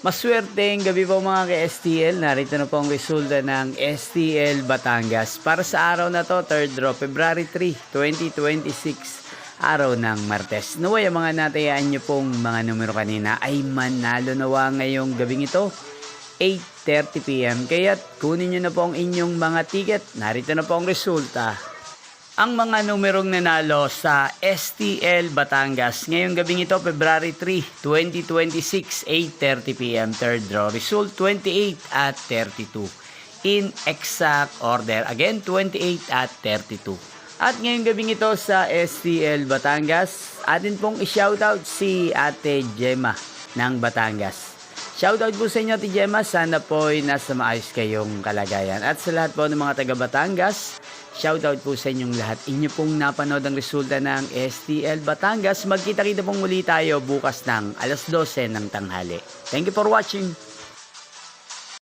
Maswerteng gabi po mga ka-STL. Narito na po ang resulta ng STL Batangas. Para sa araw na to, 3rd draw, February 3, 2026, araw ng Martes. Naway ang mga natayaan nyo pong mga numero kanina ay manalo nawa ngayong gabing ito, 8:30 PM. Kaya kunin nyo na po ang inyong mga ticket. Narito na po ang resulta. Ang mga numerong nanalo sa STL Batangas ngayong gabing ito, February 3, 2026, 8:30 PM, 3rd draw. Result 28 at 32. In exact order. Again, 28 at 32. At ngayong gabing ito sa STL Batangas, atin pong i-shoutout si Ate Gemma ng Batangas. Shoutout po sa inyo, Ate Gemma. Sana po'y nasa maayos kayong kalagayan. At sa lahat po ng mga taga Batangas, shoutout po sa inyong lahat. Inyo pong napanood ang resulta ng STL Batangas. Magkita-kita pong muli tayo bukas ng alas 12 ng tanghali. Thank you for watching.